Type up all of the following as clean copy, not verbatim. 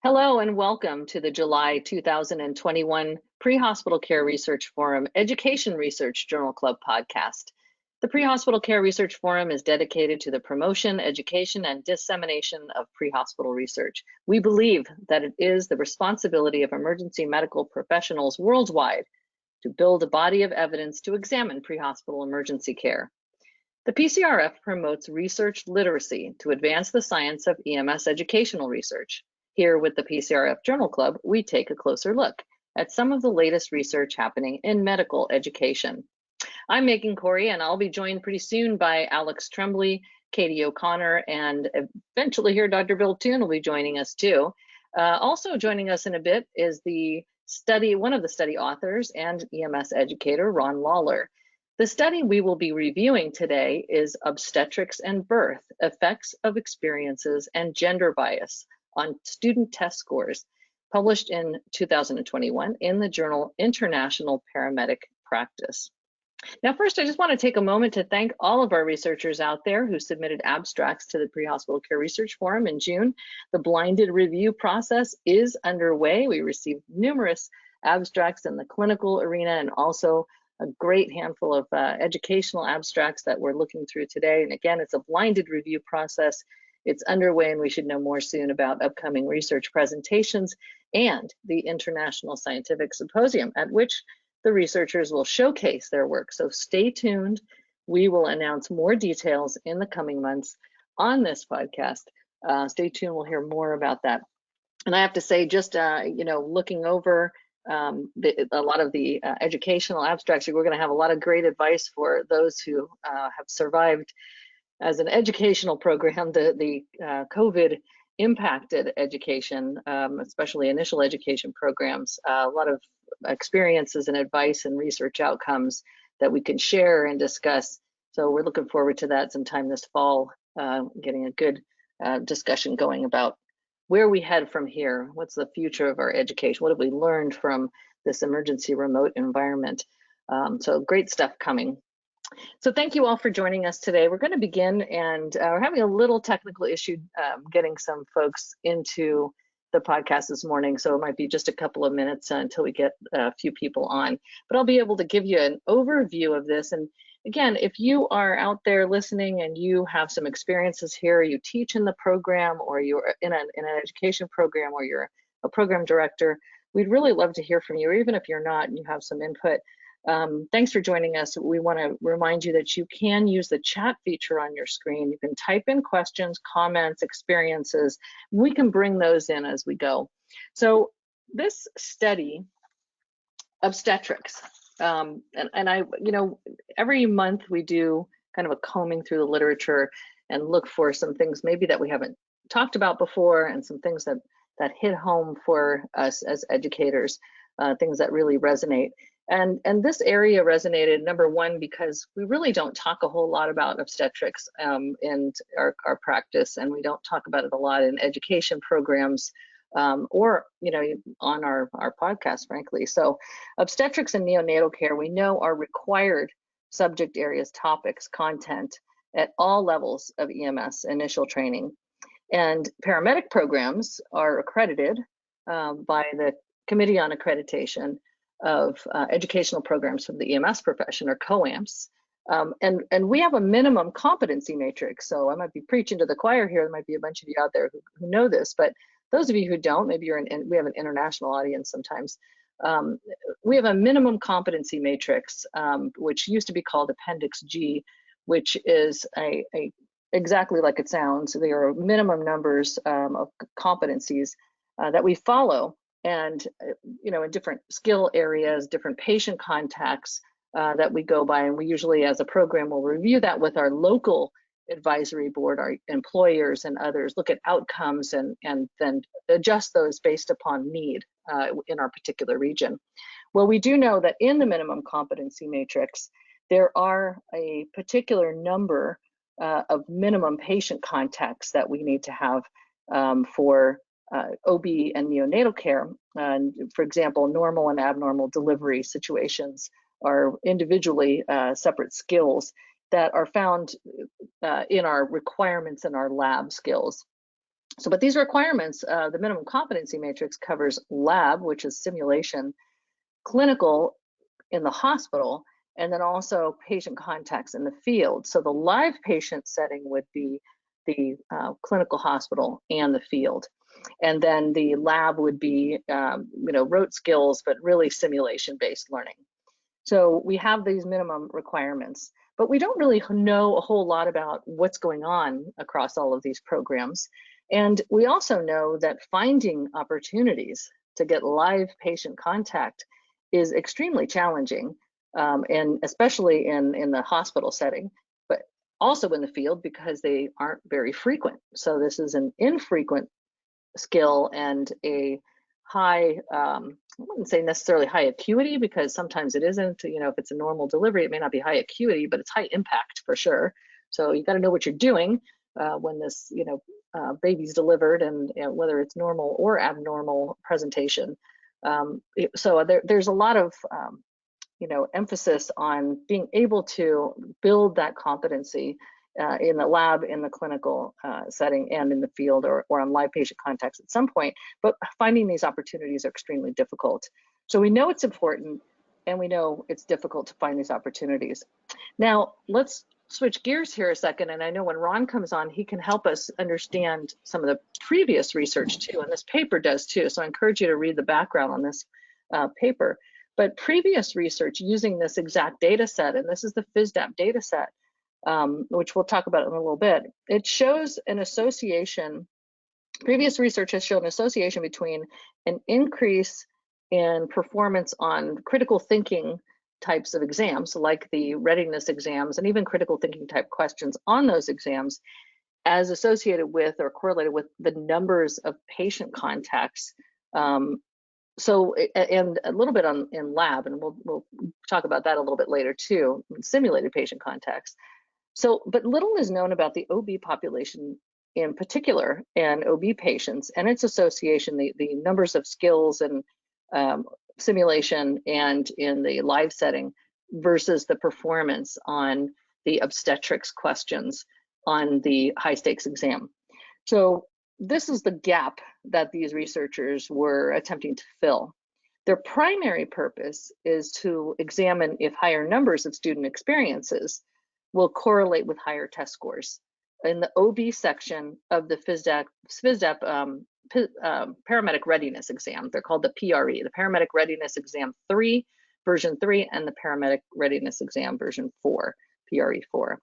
Hello and welcome to the July 2021 Pre-Hospital Care Research Forum Education Research Journal Club podcast. The Pre-Hospital Care Research Forum is dedicated to the promotion, education, and dissemination of pre-hospital research. We believe that it is the responsibility of emergency medical professionals worldwide to build a body of evidence to examine pre-hospital emergency care. The PCRF promotes research literacy to advance the science of EMS educational research. Here with the PCRF Journal Club, we take a closer look at some of the latest research happening in medical education. I'm Megan Corey, and I'll be joined pretty soon by Alex Tremblay, Katie O'Connor, and eventually here Dr. Bill Toon will be joining us too. Also joining us in a bit is one of the study authors and EMS educator, Ron Lawler. The study we will be reviewing today is Obstetrics and Birth, Effects of Experiences and Gender Bias on Student Test Scores, published in 2021 in the journal International Paramedic Practice. Now, first, I just want to take a moment to thank all of our researchers out there who submitted abstracts to the Pre-Hospital Care Research Forum in June. The blinded review process is underway. We received numerous abstracts in the clinical arena and also a great handful of educational abstracts that we're looking through today. And again, it's a blinded review process. It's underway, and we should know more soon about upcoming research presentations and the International Scientific Symposium at which the researchers will showcase their work. So stay tuned. We will announce more details in the coming months on this podcast. Stay tuned. We'll hear more about that. And I have to say, just looking over a lot of the educational abstracts, we're going to have a lot of great advice for those who have survived as an educational program, the COVID impacted education, especially initial education programs, a lot of experiences and advice and research outcomes that we can share and discuss. So we're looking forward to that sometime this fall, getting a good discussion going about where we head from here. What's the future of our education? What have we learned from this emergency remote environment? So great stuff coming. So thank you all for joining us today. We're going to begin, and we're having a little technical issue getting some folks into the podcast this morning, so it might be just a couple of minutes until we get a few people on. But I'll be able to give you an overview of this. And again, if you are out there listening and you have some experiences here, you teach in the program, or you're in an education program, or you're a program director, we'd really love to hear from you, or even if you're not and you have some input. Thanks for joining us. We want to remind you that you can use the chat feature on your screen. You can type in questions, comments, experiences. We can bring those in as we go. So this study, Obstetrics, and I, every month we do kind of a combing through the literature and look for some things maybe that we haven't talked about before, and some things that hit home for us as educators, things that really resonate. And this area resonated, number one, because we really don't talk a whole lot about obstetrics in our practice, and we don't talk about it a lot in education programs or on our podcast, frankly. So obstetrics and neonatal care, we know, are required subject areas, topics, content at all levels of EMS initial training. And paramedic programs are accredited by the Committee on Accreditation of Educational Programs from the EMS profession, or COAMPS. And we have a minimum competency matrix. So I might be preaching to the choir here. There might be a bunch of you out there who know this, but those of you who don't, maybe we have an international audience sometimes. We have a minimum competency matrix, which used to be called Appendix G, which is exactly like it sounds. There are minimum numbers of competencies that we follow. And in different skill areas, different patient contacts that we go by, and we usually, as a program, will review that with our local advisory board, our employers and others, look at outcomes and then adjust those based upon need in our particular region. Well, we do know that in the minimum competency matrix, there are a particular number of minimum patient contacts that we need to have for OB and neonatal care. For example, normal and abnormal delivery situations are individually separate skills that are found in our requirements and our lab skills. So, but these requirements, the minimum competency matrix covers lab, which is simulation, clinical in the hospital, and then also patient contacts in the field. So the live patient setting would be the clinical hospital and the field. And then the lab would be, rote skills, but really simulation-based learning. So we have these minimum requirements, but we don't really know a whole lot about what's going on across all of these programs. And we also know that finding opportunities to get live patient contact is extremely challenging, and especially in the hospital setting, but also in the field because they aren't very frequent. So this is an infrequent skill and a high, I wouldn't say necessarily high acuity, because sometimes it isn't. If it's a normal delivery, it may not be high acuity, but it's high impact for sure. So you got to know what you're doing when this, baby's delivered, and whether it's normal or abnormal presentation. So there's a lot of emphasis on being able to build that competency in the lab, in the clinical setting, and in the field, or on live patient contacts at some point. But finding these opportunities are extremely difficult. So we know it's important, and we know it's difficult to find these opportunities. Now, let's switch gears here a second, and I know when Ron comes on, he can help us understand some of the previous research too, and this paper does too. So I encourage you to read the background on this paper. But previous research using this exact data set, and this is the Fizzdapp data set, which we'll talk about in a little bit, it shows an association. Previous research has shown an association between an increase in performance on critical thinking types of exams, like the readiness exams, and even critical thinking type questions on those exams, as associated with or correlated with the numbers of patient contacts. So, and a little bit in lab, and we'll talk about that a little bit later too, simulated patient contacts. So, but little is known about the OB population in particular, and OB patients, and its association, the numbers of skills and simulation and in the live setting versus the performance on the obstetrics questions on the high stakes exam. So this is the gap that these researchers were attempting to fill. Their primary purpose is to examine if higher numbers of student experiences will correlate with higher test scores. In the OB section of the Fizzdapp Paramedic Readiness Exam, they're called the PRE, the Paramedic Readiness Exam 3, version 3, and the Paramedic Readiness Exam version 4, PRE 4.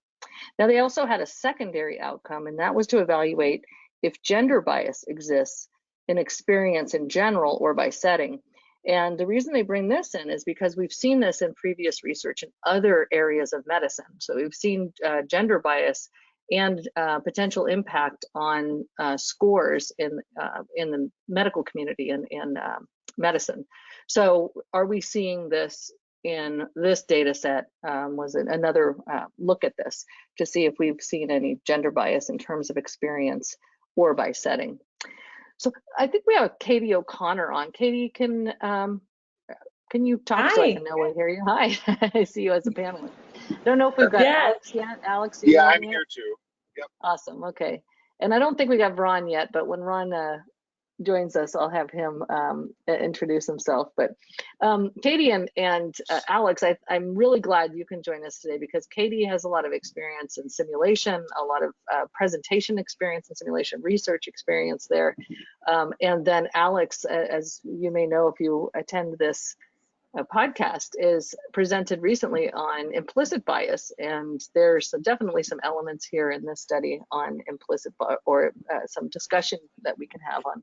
Now, they also had a secondary outcome, and that was to evaluate if gender bias exists in experience in general or by setting. And the reason they bring this in is because we've seen this in previous research in other areas of medicine. So we've seen gender bias and potential impact on scores in the medical community and in medicine. So are we seeing this in this data set? Was it another look at this to see if we've seen any gender bias in terms of experience or by setting. So I think we have Katie O'Connor on. Katie, can you talk? Hi. So I can know we hear you? Hi, I see you as a panelist. Don't know if we've got Alex yet. Alex, yeah, I'm here too. Yep. Awesome. Okay. And I don't think we got Ron yet, but when Ron joins us, I'll have him introduce himself. But Katie and Alex, I'm really glad you can join us today, because Katie has a lot of experience in simulation, a lot of presentation experience in simulation, research experience there. And then Alex, as you may know if you attend this podcast, is presented recently on implicit bias, and there's definitely some elements here in this study on implicit bias, or some discussion that we can have on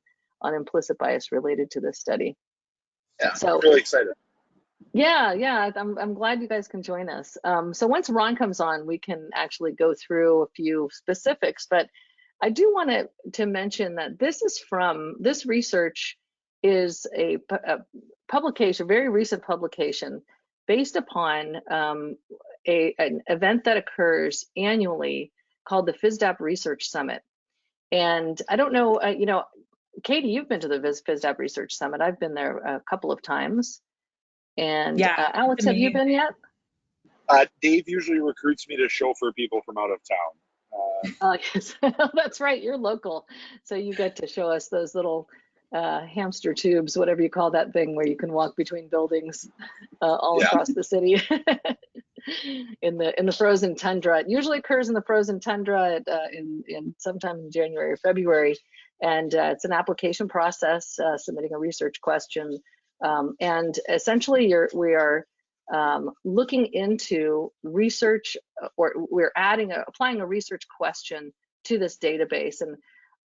implicit bias related to this study. Yeah, so I'm really excited. Yeah, I'm glad you guys can join us. So once Ron comes on, we can actually go through a few specifics, but I do want to mention that this research is a publication, a very recent publication, based upon an event that occurs annually called the Fizzdapp Research Summit. And I don't know, Katie, you've been to the Fizzdapp Research Summit. I've been there a couple of times. And yeah, Alex, have you been yet? Dave usually recruits me to chauffeur people from out of town. Yes, that's right. You're local, so you get to show us those little hamster tubes, whatever you call that thing, where you can walk between buildings all Yeah. across the city in the frozen tundra. It usually occurs in the frozen tundra in sometime in January or February, and it's an application process, submitting a research question, and essentially we are looking into research, or we're applying a research question to this database. And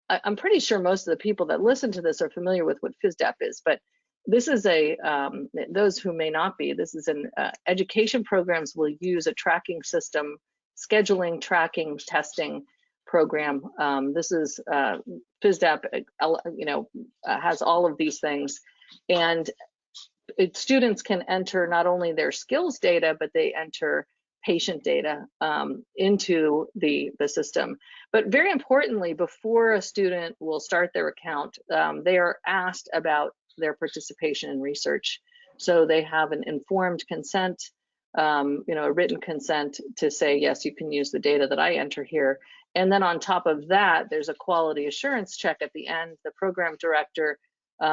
I'm pretty sure most of the people that listen to this are familiar with what Fizzdapp is, but this is those who may not be, this is an education programs will use a tracking system, scheduling, tracking, testing program. This is Fizzdapp, has all of these things. And students can enter not only their skills data, but they enter patient data into the system. But very importantly, before a student will start their account, they are asked about their participation in research. So they have an informed consent, a written consent to say, yes, you can use the data that I enter here. And then on top of that, there's a quality assurance check at the end. The program director,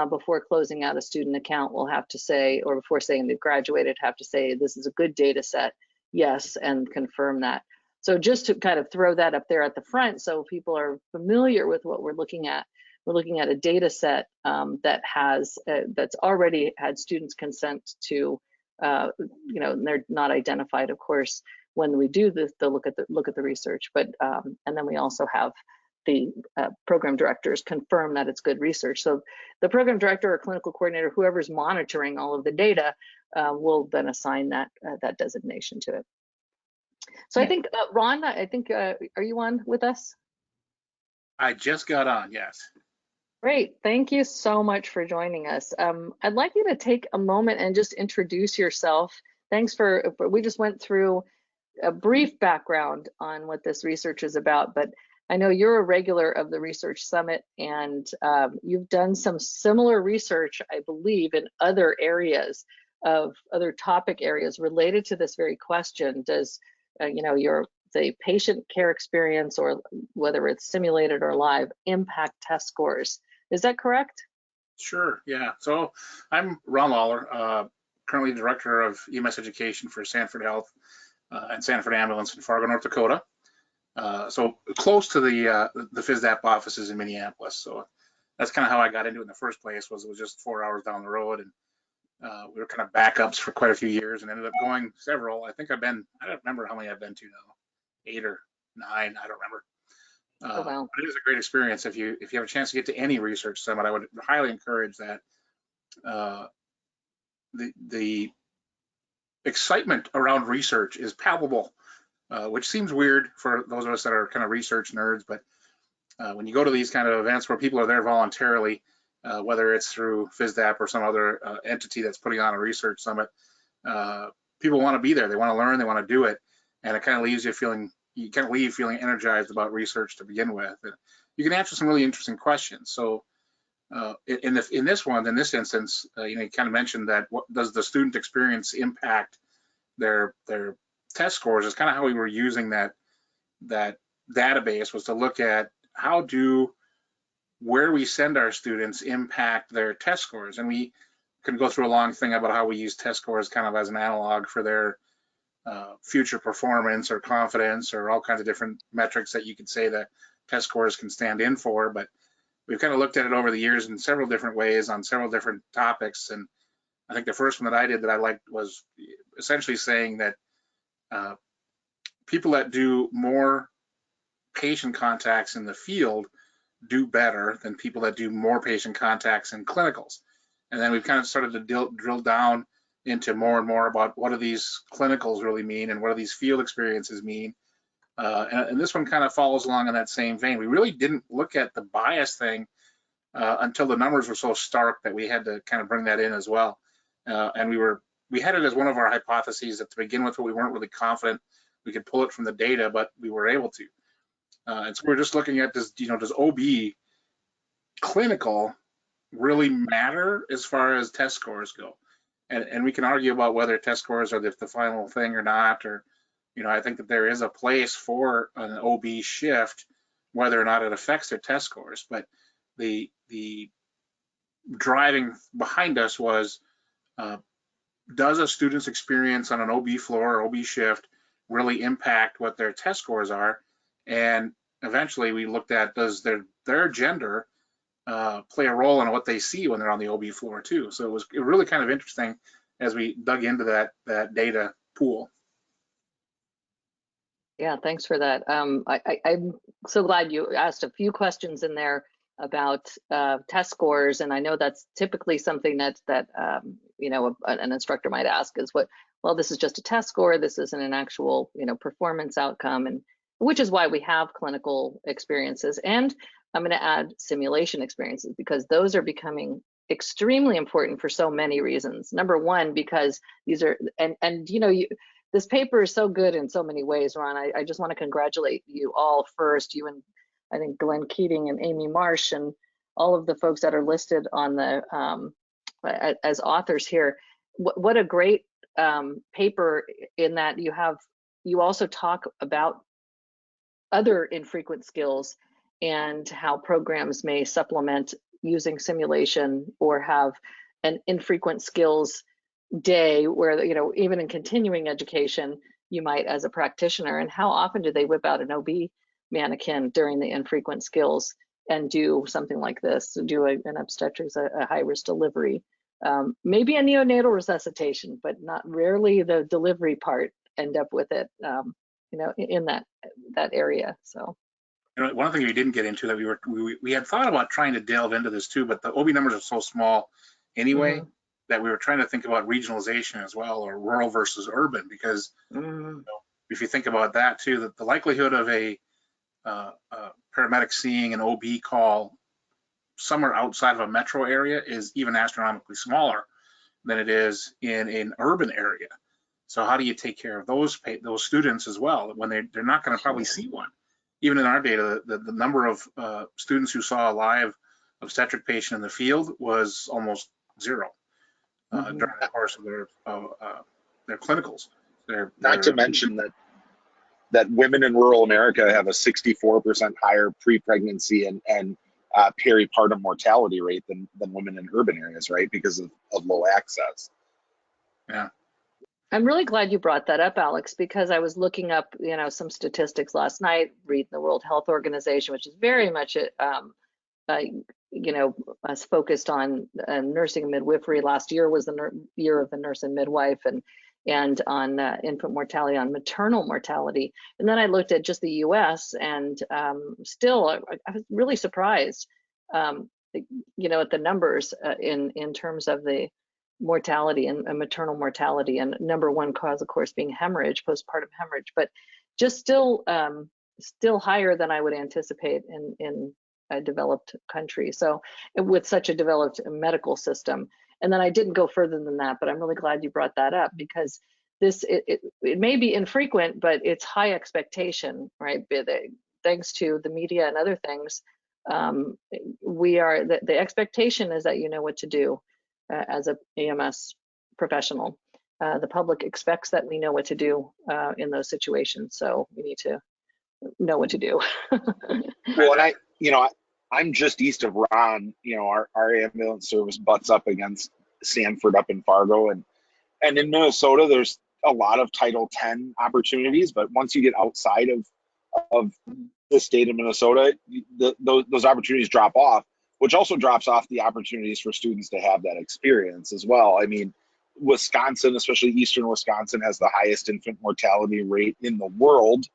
before closing out a student account, will have to say, or before saying they've graduated, have to say, this is a good data set, yes, and confirm that. So just to kind of throw that up there at the front so people are familiar with what we're looking at. We're looking at a data set that's already had students consent to, and they're not identified, of course, when we do this, they'll look at the research, but and then we also have the program directors confirm that it's good research. So the program director or clinical coordinator, whoever's monitoring all of the data, will then assign that designation to it. So I think, Ron, are you on with us? I just got on, yes. Great, thank you so much for joining us. I'd like you to take a moment and just introduce yourself. Thanks we just went through a brief background on what this research is about, but I know you're a regular of the Research Summit, and you've done some similar research, I believe, in other areas other topic areas related to this very question. Does the patient care experience, or whether it's simulated or live, impact test scores? Is that correct? Sure, yeah. So I'm Ron Lawler, currently Director of EMS Education for Sanford Health and Sanford Ambulance in Fargo, North Dakota. So close to the Fizzdapp offices in Minneapolis. So that's kind of how I got into it in the first place. It was just 4 hours down the road, and we were kind of backups for quite a few years, and ended up going several. I don't remember how many I've been to now, 8 or 9, I don't remember. Oh, wow. But it is a great experience. If you have a chance to get to any research summit, I would highly encourage that. The excitement around research is palpable, which seems weird for those of us that are kind of research nerds, but when you go to these kind of events where people are there voluntarily, whether it's through Fizzdapp or some other entity that's putting on a research summit, people want to be there. They want to learn, they want to do it, and it kind of leaves you feeling, you kind of leave feeling energized about research to begin with. And you can answer some really interesting questions. So in this instance, you kind of mentioned that, what does the student experience impact their test scores? Is kind of how we were using that database, was to look at where we send our students impact their test scores. And we can go through a long thing about how we use test scores kind of as an analog for their future performance or confidence, or all kinds of different metrics that you could say that test scores can stand in for. But we've kind of looked at it over the years in several different ways on several different topics. And I think the first one that I did that I liked was essentially saying that people that do more patient contacts in the field do better than people that do more patient contacts in clinicals. And then we've kind of started to drill down into more and more about what do these clinicals really mean, and what do these field experiences mean. And this one kind of follows along in that same vein. We really didn't look at the bias thing until the numbers were so stark that we had to kind of bring that in as well. And we had it as one of our hypotheses that to begin with, but we weren't really confident we could pull it from the data, but we were able to. And so we're just looking at this, does OB clinical really matter as far as test scores go? And we can argue about whether test scores are the final thing or not, or you know, I think that there is a place for an OB shift, whether or not it affects their test scores. But the driving behind us was, does a student's experience on an OB floor or OB shift really impact what their test scores are? And eventually we looked at, does their gender play a role in what they see when they're on the OB floor too? So it was really kind of interesting as we dug into that data pool. Yeah, thanks for that. I'm so glad you asked a few questions in there about test scores, and I know that's typically something that you know, an instructor might ask is, well, this is just a test score, this isn't an actual, you know, performance outcome, and which is why we have clinical experiences, and I'm going to add simulation experiences, because those are becoming extremely important for so many reasons. Number one, because these are, and you know, this paper is so good in so many ways, Ron. I just want to congratulate you all first, you and I think Glen Keating and Amy Marsh and all of the folks that are listed on the as authors here. What a great paper, in that you also talk about other infrequent skills and how programs may supplement using simulation or have an infrequent skills day where, you know, even in continuing education, you might, as a practitioner, and how often do they whip out an OB mannequin during the infrequent skills and do something like this, do an obstetrics, a high risk delivery, maybe a neonatal resuscitation, but not rarely the delivery part end up with it, you know, in that area. So, you know, one thing we didn't get into that we had thought about trying to delve into this too, but the OB numbers are so small anyway, that we were trying to think about regionalization as well, or rural versus urban, because you know, if you think about that too, that the likelihood of a paramedic seeing an OB call somewhere outside of a metro area is even astronomically smaller than it is in an urban area. So how do you take care of those students as well when they're not going to probably see one? Even in our data, the number of students who saw a live obstetric patient in the field was almost zero during the course of their clinicals. Not to mention that women in rural America have a 64% higher pre-pregnancy and peripartum mortality rate than women in urban areas, right? Because of low access. Yeah. I'm really glad you brought that up, Alex, because I was looking up, you know, some statistics last night, reading the World Health Organization, which is very much, you know, focused on nursing and midwifery. Last year was the year of the nurse and midwife, and on infant mortality, on maternal mortality. And then I looked at just the U.S. and still, I was really surprised, you know, at the numbers in terms of the mortality and maternal mortality, and number one cause, of course, being hemorrhage, postpartum hemorrhage, but just still higher than I would anticipate in a developed country. So with such a developed medical system. And then I didn't go further than that, but I'm really glad you brought that up, because it may be infrequent, but it's high expectation, right? Thanks to the media and other things, the expectation is that you know what to do as a EMS professional. The public expects that we know what to do in those situations, so we need to know what to do. Well, and I'm just east of Ron. You know, our ambulance service butts up against Sanford up in Fargo, and in Minnesota, there's a lot of Title X opportunities, but once you get outside of the state of Minnesota, those opportunities drop off, which also drops off the opportunities for students to have that experience as well. I mean, Wisconsin, especially eastern Wisconsin, has the highest infant mortality rate in the world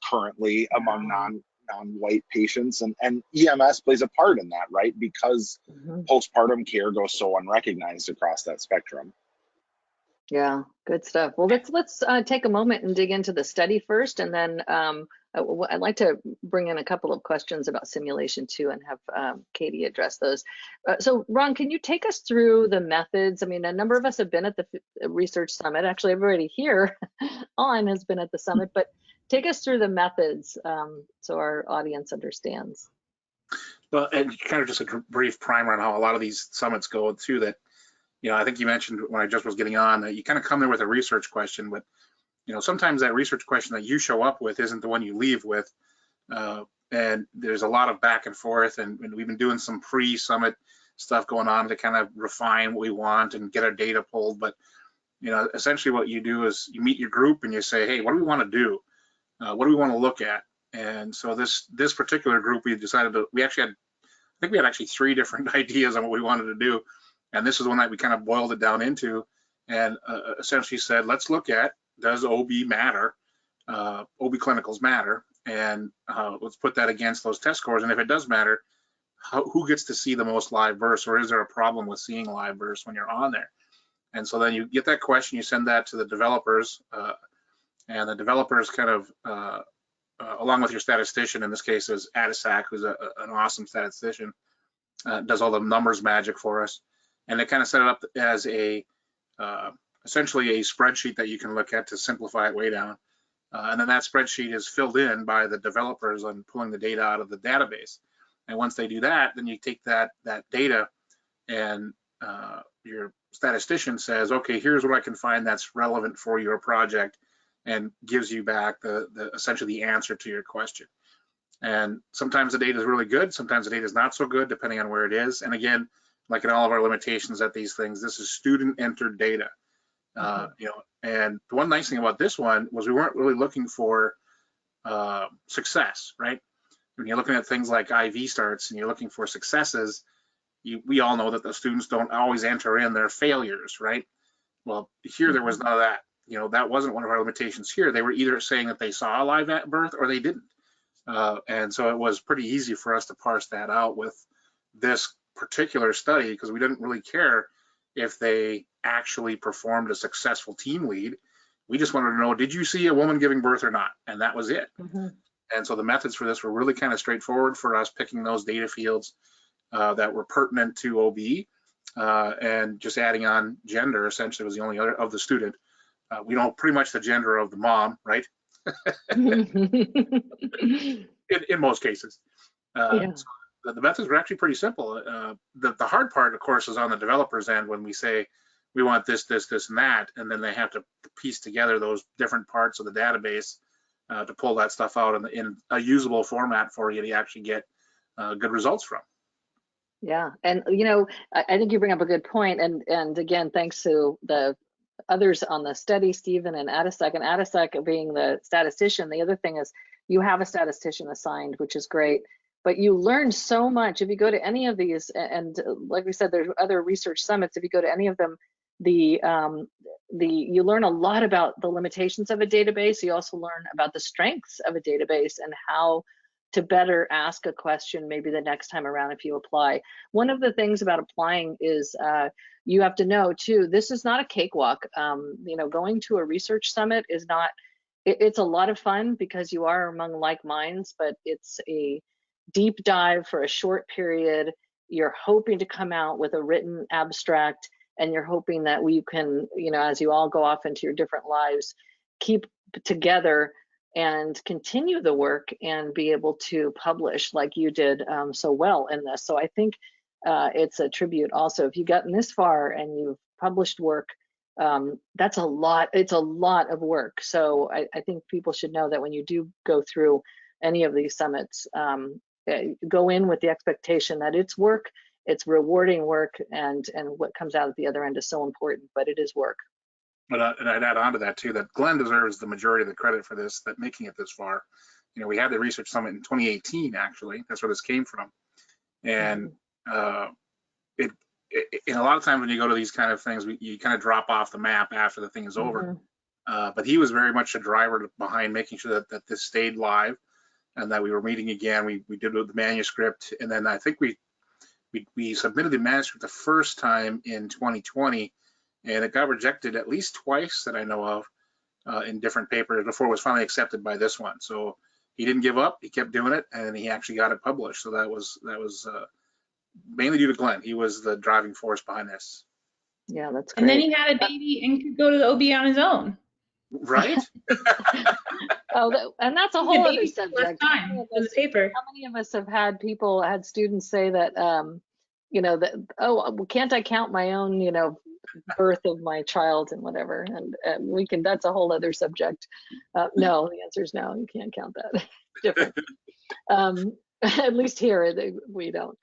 currently among non-white patients, and EMS plays a part in that, right? Because postpartum care goes so unrecognized across that spectrum. Yeah, good stuff. Well, let's take a moment and dig into the study first, and then I'd like to bring in a couple of questions about simulation too, and have Katie address those. So Ron, can you take us through the methods? I mean, a number of us have been at the research summit. Actually, everybody here on has been at the summit, but take us through the methods so our audience understands. Well, and kind of just a brief primer on how a lot of these summits go too. That, you know, I think you mentioned when I just was getting on that you kind of come there with a research question, but sometimes that research question that you show up with isn't the one you leave with. And there's a lot of back and forth, and we've been doing some pre-summit stuff going on to kind of refine what we want and get our data pulled. But essentially what you do is you meet your group and you say, hey, what do we want to do? What do we want to look at? And so this particular group, we decided we actually had actually 3 different ideas on what we wanted to do, and this is one that we kind of boiled it down into, and essentially said, let's look at, does OB matter? OB clinicals matter, and let's put that against those test scores, and if it does matter, who gets to see the most live births, or is there a problem with seeing live births when you're on there? And so then you get that question, you send that to the developers, and the developers kind of, along with your statistician, in this case is Adisack, who's an awesome statistician, does all the numbers magic for us. And they kind of set it up as essentially a spreadsheet that you can look at to simplify it way down. And then that spreadsheet is filled in by the developers on pulling the data out of the database. And once they do that, then you take that data, and your statistician says, okay, here's what I can find that's relevant for your project, and gives you back essentially the answer to your question. And sometimes the data is really good, sometimes the data is not so good, depending on where it is. And again, like in all of our limitations at these things, this is student entered data. And the one nice thing about this one was we weren't really looking for success, right? When you're looking at things like IV starts and you're looking for successes, we all know that the students don't always enter in their failures, right? Well, here there was none of that. That wasn't one of our limitations here. They were either saying that they saw a live birth or they didn't. And so it was pretty easy for us to parse that out with this particular study, because we didn't really care if they actually performed a successful team lead. We just wanted to know, did you see a woman giving birth or not? And that was it. And so the methods for this were really kind of straightforward for us, picking those data fields that were pertinent to OB, and just adding on gender essentially was the only other of the student. We know pretty much the gender of the mom, right? in most cases. So the methods were actually pretty simple. The hard part, of course, is on the developer's end when we say we want this, this, this, and that, and then they have to piece together those different parts of the database to pull that stuff out in a usable format for you to actually get good results from. Yeah, and I think you bring up a good point, and again, thanks to the others on the study, Stephen and Adisack being the statistician. The other thing is you have a statistician assigned, which is great, but you learn so much if you go to any of these, and like we said, there's other research summits. If you go to any of them, you learn a lot about the limitations of a database. You also learn about the strengths of a database and how to better ask a question maybe the next time around if you apply. One of the things about applying is you have to know too, this is not a cakewalk. Going to a research summit is not, it's a lot of fun because you are among like minds, but it's a deep dive for a short period. You're hoping to come out with a written abstract, and you're hoping that we can, as you all go off into your different lives, keep together and continue the work and be able to publish like you did so well in this. So I think it's a tribute also. If you've gotten this far and you've published work, that's a lot. It's a lot of work. So I think people should know that when you do go through any of these summits, go in with the expectation that it's work, it's rewarding work, and what comes out at the other end is so important, but it is work. And I'd add on to that too, that Glen deserves the majority of the credit for this, that making it this far. We had the research summit in 2018, actually. That's where this came from. And it a lot of times when you go to these kind of things, you kind of drop off the map after the thing is over. But he was very much the driver behind making sure that this stayed live and that we were meeting again. We did the manuscript, and then I think we submitted the manuscript the first time in 2020, and it got rejected at least twice that I know of in different papers before it was finally accepted by this one. So he didn't give up, he kept doing it, and he actually got it published. So that was mainly due to Glen. He was the driving force behind this. Yeah, that's great. And then he had a baby and could go to the OB on his own. Right? And that's a whole other subject. How many of us have had students say that, that, oh, well, can't I count my own, birth of my child and whatever, and we can, that's a whole other subject. No, the answer is no, you can't count that. Different. At least here we don't.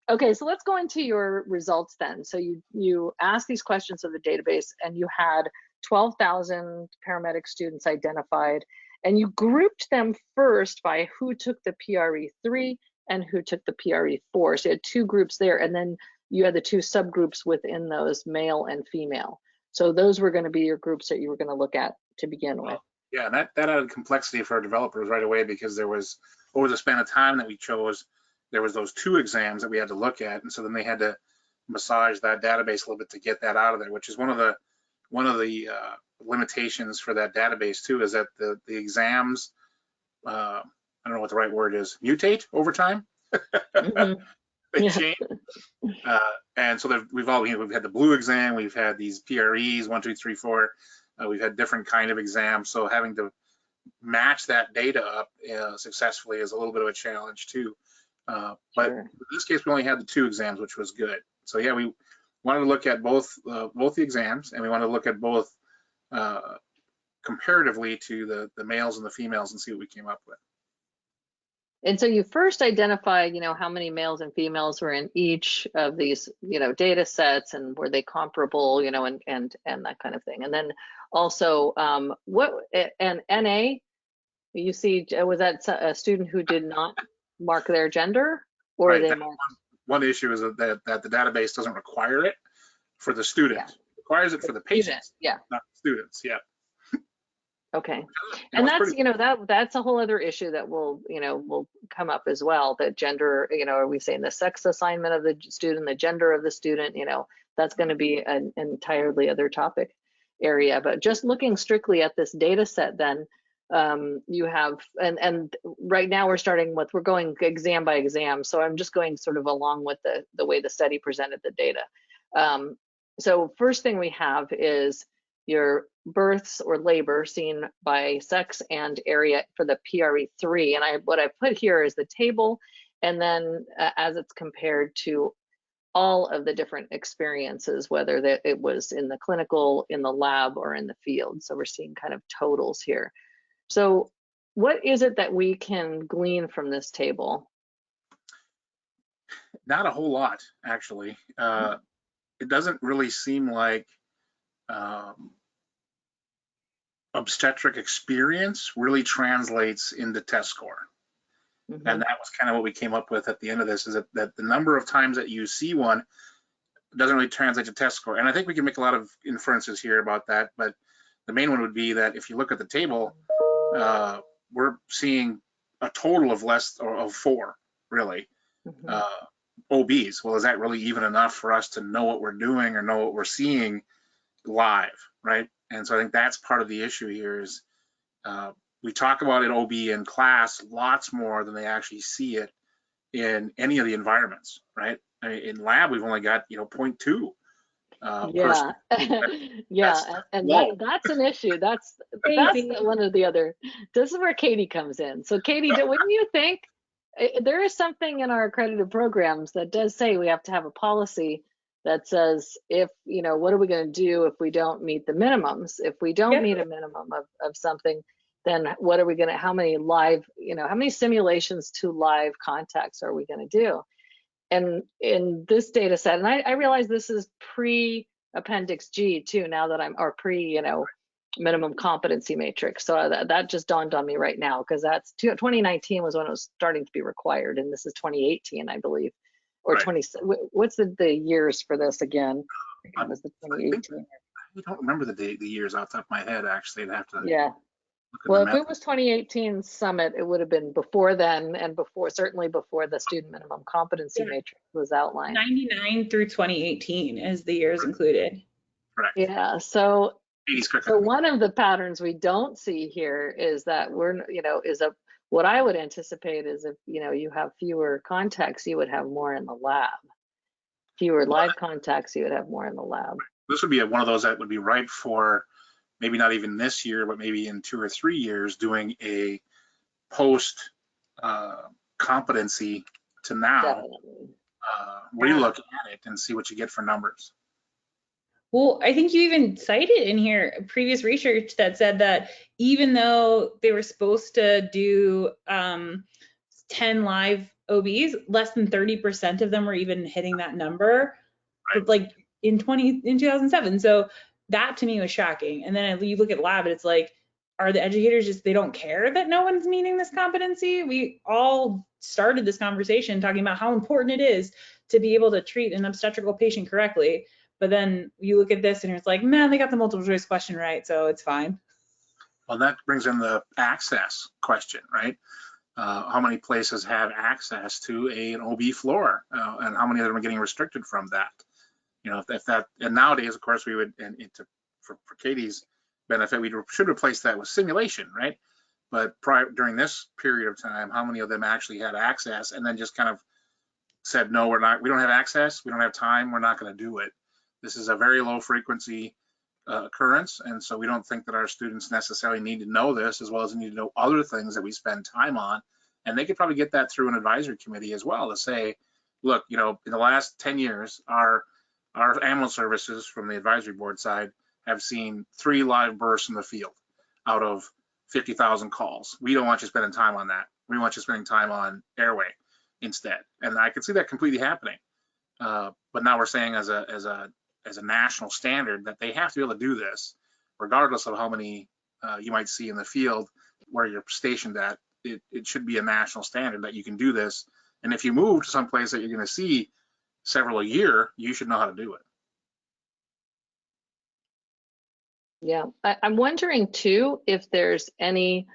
Okay, so let's go into your results then. So you asked these questions of the database, and you had 12,000 paramedic students identified, and you grouped them first by who took the PRE3 and who took the PRE4. So you had two groups there, and then you had the two subgroups within those, male and female. So those were going to be your groups that you were going to look at to begin with. Yeah, and that added complexity for our developers right away, because there was, over the span of time that we chose, there was those two exams that we had to look at, and so then they had to massage that database a little bit to get that out of there, which is one of the limitations for that database too, is that the exams, I don't know what the right word is, mutate over time. Mm-hmm. They change. And so we've had the blue exam, we've had these PREs 1, 2, 3, 4. We've had different kind of exams, so having to match that data up successfully is a little bit of a challenge too. But Sure. in this case, we only had the two exams, which was good. So yeah, we wanted to look at both the exams, and we wanted to look at both comparatively to the males and the females and see what we came up with. And so you first identified, how many males and females were in each of these, data sets, and were they comparable, and that kind of thing. And then also, and NA, you see, was that a student who did not mark their gender, or right, they marked? One issue is that the database doesn't require it for the students. Yeah. It requires it for the patients, yeah, not the students. Yeah. Okay. And that's, that's a whole other issue that will come up as well, that gender, are we saying the sex assignment of the student, the gender of the student, that's going to be an entirely other topic area. But just looking strictly at this data set, then you have, and right now we're going exam by exam. So I'm just going sort of along with the way the study presented the data. So first thing we have is your births or labor seen by sex and area for the PRE3. And what I put here is the table, and then as it's compared to all of the different experiences, whether it was in the clinical, in the lab, or in the field. So we're seeing kind of totals here. So what is it that we can glean from this table? Not a whole lot, actually. It doesn't really seem like obstetric experience really translates into test score. Mm-hmm. And that was kind of what we came up with at the end of this, is that the number of times that you see one doesn't really translate to test score. And I think we can make a lot of inferences here about that, but the main one would be that if you look at the table, we're seeing a total of less, or of 4, really. Mm-hmm. OBs. Well, is that really even enough for us to know what we're doing or know what we're seeing live, right? And so I think that's part of the issue here is we talk about it OB in class lots more than they actually see it in any of the environments, right? I mean, in lab, we've only got 0.2. Yeah, yeah, and that's an issue. That's one of the other. This is where Katie comes in. So Katie, wouldn't you think there is something in our accredited programs that does say we have to have a policy that says, if, what are we going to do if we don't meet the minimums? If we don't meet a minimum of something, then what are we going to, how many live, how many simulations to live contacts are we going to do? And in this data set, and I realize this is pre-appendix G too, now that or pre, minimum competency matrix. So that just dawned on me right now, because that's 2019 was when it was starting to be required, and this is 2018, I believe, or right. 20. What's the years for this again? It was the 2018. I don't remember the years off the top of my head. Actually, I'd have to. Yeah. Well, if it was 2018 summit, it would have been before then, and certainly before the student minimum competency matrix was outlined. 99 through 2018 is the years included. Correct. Yeah. So one of the patterns we don't see here is that what I would anticipate is if you have fewer contacts, you would have more in the lab. Fewer live contacts, you would have more in the lab. This would be one of those that would be ripe for maybe not even this year, but maybe in 2 or 3 years, doing a post competency to now relook at it and see what you get for numbers. Well, I think you even cited in here previous research that said that even though they were supposed to do 10 live OBs, less than 30% of them were even hitting that number, Right. like in 2007. So that to me was shocking. And then you look at lab and it's like, are the educators just, they don't care that no one's meeting this competency? We all started this conversation talking about how important it is to be able to treat an obstetrical patient correctly. But then you look at this and it's like, man, they got the multiple choice question right, so it's fine. Well, that brings in the access question, right? How many places have access to an OB floor, and how many of them are getting restricted from that? You know, if that, and nowadays, of course, we would, and for Katie's benefit, we should replace that with simulation, right? But during this period of time, how many of them actually had access and then just kind of said, no, we don't have access, we don't have time, we're not going to do it. This is a very low frequency occurrence, and so we don't think that our students necessarily need to know this, as well as they need to know other things that we spend time on. And they could probably get that through an advisory committee as well, to say, look, you know, in the last 10 years, our ambulance services from the advisory board side have seen 3 live births in the field out of 50,000 calls. We don't want you spending time on that. We want you spending time on airway instead. And I can see that completely happening. But now we're saying as a national standard that they have to be able to do this, regardless of how many you might see in the field where you're stationed at. It should be a national standard that you can do this. And if you move to some place that you're going to see several a year, you should know how to do it. Yeah, I'm wondering too if there's any,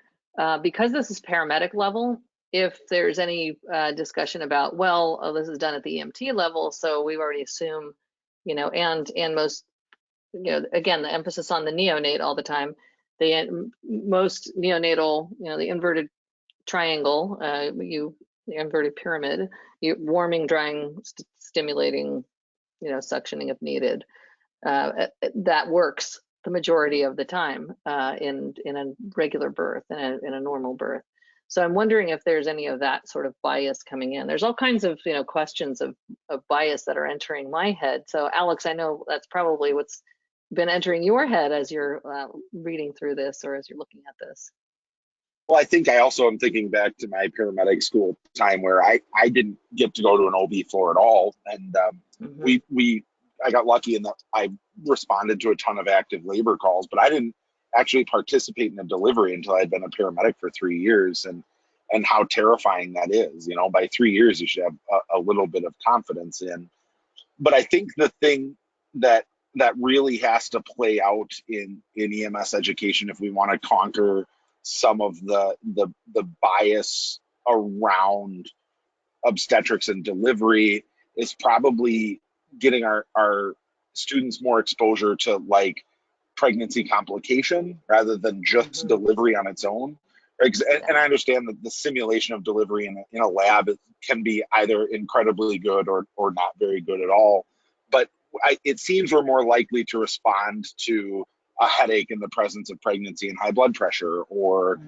because this is paramedic level, if there's any discussion about, well, oh, this is done at the EMT level, so we already assume, you know, and most, you know, again, the emphasis on the neonate all the time. Most neonatal, you know, the inverted triangle, the inverted pyramid, warming, drying, stimulating, you know, suctioning if needed. That works the majority of the time in a regular birth, in a normal birth. So I'm wondering if there's any of that sort of bias coming in. There's all kinds of, you know, questions of bias that are entering my head. So Alex, I know that's probably what's been entering your head as you're reading through this or as you're looking at this. Well, I think I also am thinking back to my paramedic school time where I didn't get to go to an OB floor at all. And I got lucky in that I responded to a ton of active labor calls, but I didn't actually participate in a delivery until I'd been a paramedic for 3 years, and how terrifying that is. You know, by 3 years, you should have a little bit of confidence in. But I think the thing that really has to play out in EMS education, if we want to conquer some of the bias around obstetrics and delivery, is probably getting our students more exposure to like pregnancy complication rather than just delivery on its own. And I understand that the simulation of delivery in a lab can be either incredibly good or not very good at all. But it seems we're more likely to respond to a headache in the presence of pregnancy and high blood pressure, or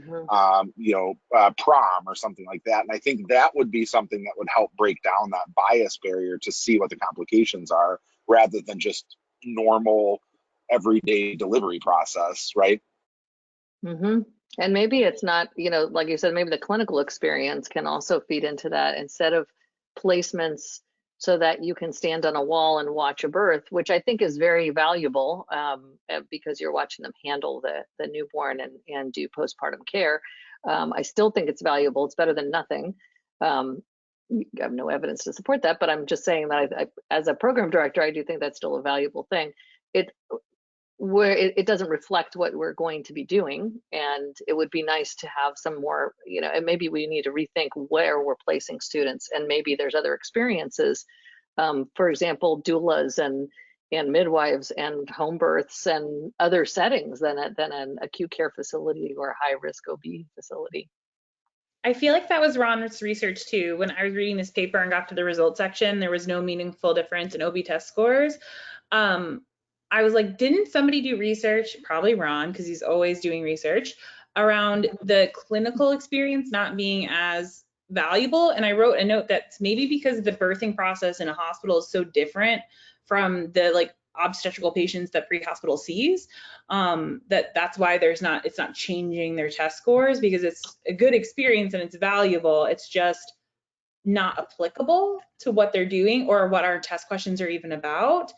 prom or something like that. And I think that would be something that would help break down that bias barrier to see what the complications are, rather than just normal everyday delivery process, right? And maybe it's not, you know, like you said, maybe the clinical experience can also feed into that, instead of placements so that you can stand on a wall and watch a birth, which I think is very valuable because you're watching them handle the newborn and do postpartum care. I still think it's valuable. It's better than nothing. I have no evidence to support that, but I'm just saying that I, as a program director, I do think that's still a valuable thing. It doesn't reflect what we're going to be doing, and it would be nice to have some more, you know, and maybe we need to rethink where we're placing students, and maybe there's other experiences, for example, doulas and midwives and home births and other settings than an acute care facility or a high risk OB facility. I feel like that was Ron's research too. When I was reading this paper and got to the results section, there was no meaningful difference in OB test scores. I was like, didn't somebody do research, probably Ron, because he's always doing research, around the clinical experience not being as valuable? And I wrote a note that maybe because the birthing process in a hospital is so different from the like obstetrical patients that pre-hospital sees. That's why it's not changing their test scores, because it's a good experience and it's valuable. It's just not applicable to what they're doing or what our test questions are even about.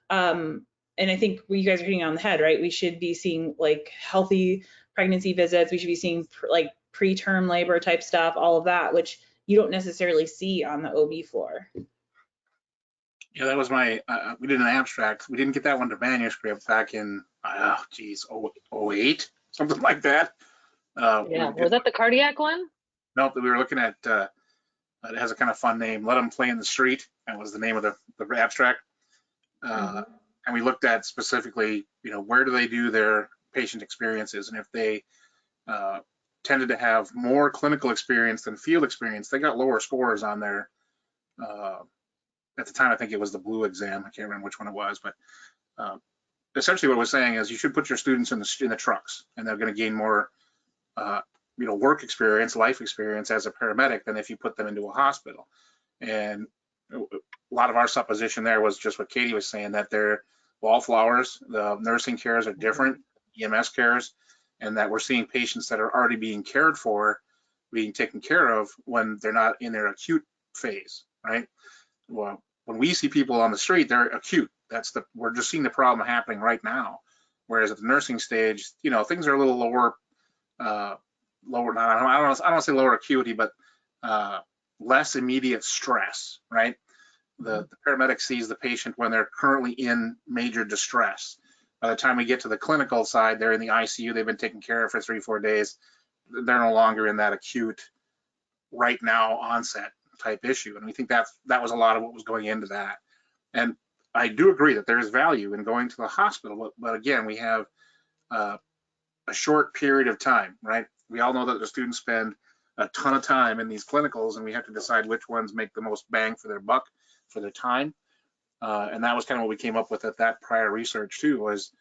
And I think you guys are hitting on the head, right? We should be seeing like healthy pregnancy visits. We should be seeing like preterm labor type stuff, all of that, which you don't necessarily see on the OB floor. Yeah, that was my, we did an abstract. We didn't get that one to manuscript back in, 08, something like that. Yeah, was that the cardiac one? Nope, we were looking at, it has a kind of fun name, Let Them Play in the Street. That was the name of the abstract. And we looked at specifically, where do they do their patient experiences? And if they tended to have more clinical experience than field experience, they got lower scores on their, at the time, I think it was the blue exam. I can't remember which one it was, but essentially what it was saying is you should put your students in the trucks, and they're going to gain more, work experience, life experience as a paramedic than if you put them into a hospital. And a lot of our supposition there was just what Katie was saying, that they're wallflowers. The nursing cares are different, EMS cares, and that we're seeing patients that are already being cared for, being taken care of when they're not in their acute phase, right? Well, when we see people on the street, they're acute. We're just seeing the problem happening right now. Whereas at the nursing stage, things are a little lower, I don't want to say lower acuity, but less immediate stress, right? The paramedic sees the patient when they're currently in major distress. By the time we get to the clinical side, they're in the ICU, they've been taken care of for 3-4 days. They're no longer in that acute, right now onset type issue. And we think that was a lot of what was going into that. And I do agree that there's value in going to the hospital, but again, we have a short period of time, right? We all know that the students spend a ton of time in these clinicals, and we have to decide which ones make the most bang for their buck, for their time. And that was kind of what we came up with at that prior research too, was,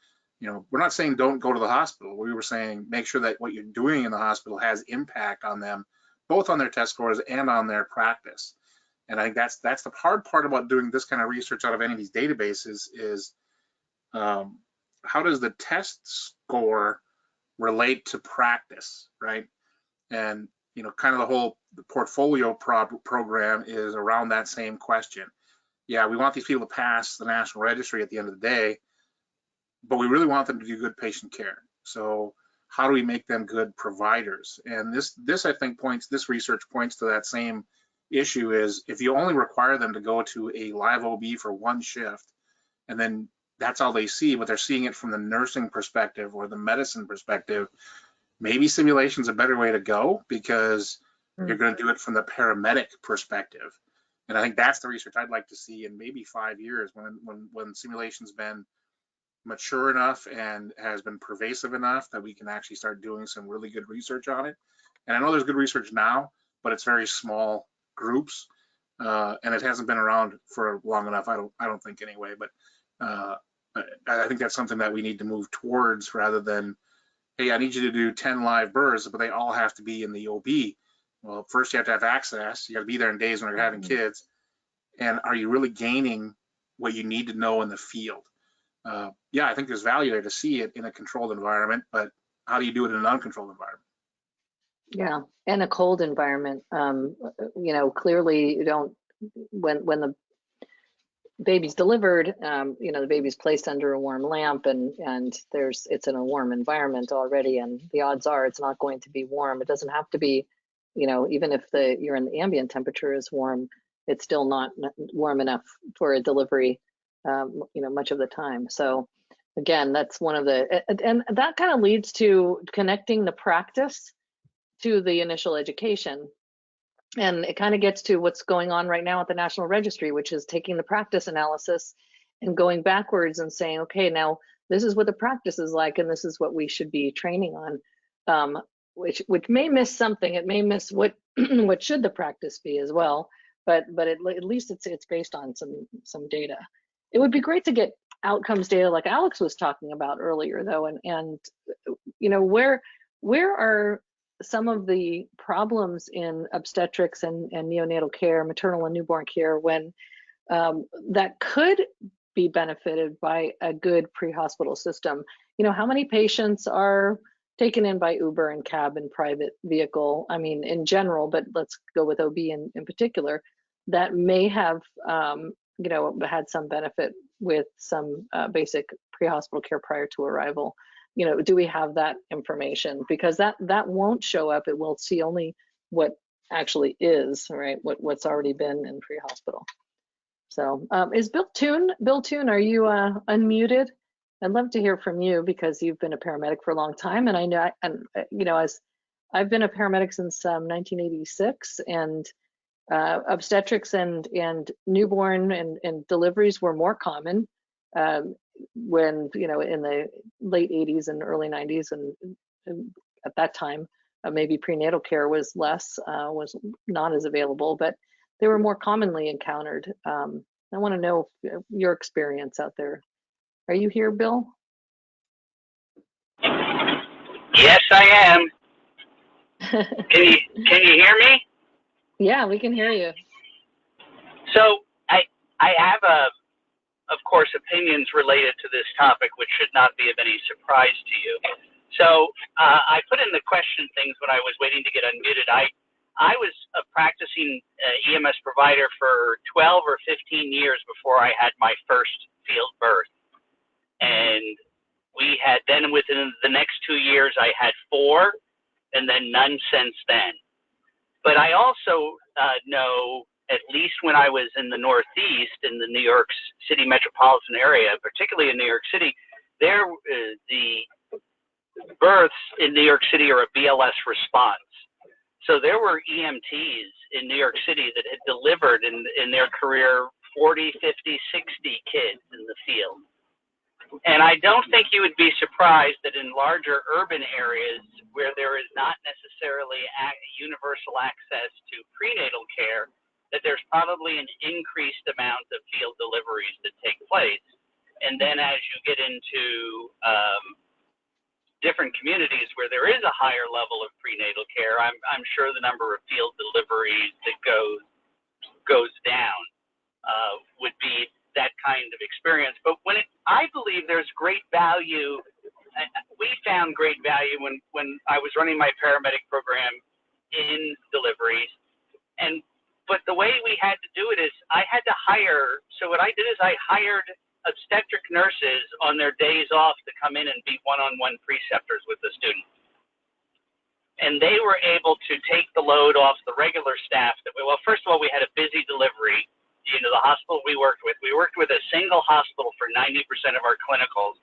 we're not saying don't go to the hospital. We were saying make sure that what you're doing in the hospital has impact on them, both on their test scores and on their practice. And I think that's the hard part about doing this kind of research out of any of these databases is how does the test score relate to practice, right? And kind of the portfolio program is around that same question. Yeah, we want these people to pass the national registry at the end of the day, but we really want them to do good patient care. So how do we make them good providers? And this I think this research points to that same issue, is if you only require them to go to a live OB for one shift, and then that's all they see, but they're seeing it from the nursing perspective or the medicine perspective, maybe simulation's a better way to go, because you're going to do it from the paramedic perspective. And I think that's the research I'd like to see in maybe 5 years, when simulation's been mature enough and has been pervasive enough that we can actually start doing some really good research on it. And I know there's good research now, but it's very small groups, and it hasn't been around for long enough. I don't think anyway. But I think that's something that we need to move towards, rather than, hey, I need you to do 10 live births, but they all have to be in the OB. Well, first you have to have access. You got to be there in days when you're having kids. And are you really gaining what you need to know in the field? Yeah, I think there's value there to see it in a controlled environment, but how do you do it in an uncontrolled environment? Yeah, and a cold environment. Clearly you don't, when the baby's delivered, the baby's placed under a warm lamp, and it's in a warm environment already, and the odds are it's not going to be warm. It doesn't have to be, even if the ambient temperature is warm, it's still not warm enough for a delivery, much of the time. So again, that's one of the, and that kind of leads to connecting the practice to the initial education. And it kind of gets to what's going on right now at the National Registry, which is taking the practice analysis and going backwards and saying, okay, now this is what the practice is like, and this is what we should be training on, which may miss something. It may miss what what should the practice be as well, but at least it's based on some data. It would be great to get outcomes data like Alex was talking about earlier, though, and where are some of the problems in obstetrics and neonatal care, maternal and newborn care, when that could be benefited by a good pre-hospital system. You know, how many patients are taken in by Uber and cab and private vehicle? I mean, in general, but let's go with OB in particular, that may have, you know, had some benefit with some basic pre-hospital care prior to arrival. You know, do we have that information? Because that won't show up. It will see only what actually is, right? What's already been in pre-hospital. So is Bill Toon, are you unmuted? I'd love to hear from you because you've been a paramedic for a long time, and I know, and you know, as I've been a paramedic since 1986, and obstetrics and newborn and deliveries were more common when, you know, in the late 80s and early 90s, and at that time maybe prenatal care was less, was not as available, but they were more commonly encountered. I want to know your experience out there. Are you here, Bill? Yes, I am. Can you hear me? Yeah, we can hear you. So I have of course, opinions related to this topic, which should not be of any surprise to you. So I put in the question things when I was waiting to get unmuted. I was a practicing EMS provider for 12 or 15 years before I had my first field birth. And we had, then within the next 2 years, I had 4, and then none since then. But I also know, at least when I was in the Northeast, in the New York City metropolitan area, particularly in New York City, there the births in New York City are a BLS response. So there were EMTs in New York City that had delivered in their career 40, 50, 60 kids in the field. And I don't think you would be surprised that in larger urban areas where there is not necessarily universal access to prenatal care, that there's probably an increased amount of field deliveries that take place. And then as you get into different communities where there is a higher level of prenatal care, I'm sure the number of field deliveries that goes down would be that kind of experience. But I believe there's great value. We found great value when I was running my paramedic program in deliveries. But the way we had to do it is I had to hire. So what I did is I hired obstetric nurses on their days off to come in and be one-on-one preceptors with the students. And they were able to take the load off the regular staff. Well, first of all, we had a busy delivery. You know, the hospital we worked with a single hospital for 90% of our clinicals,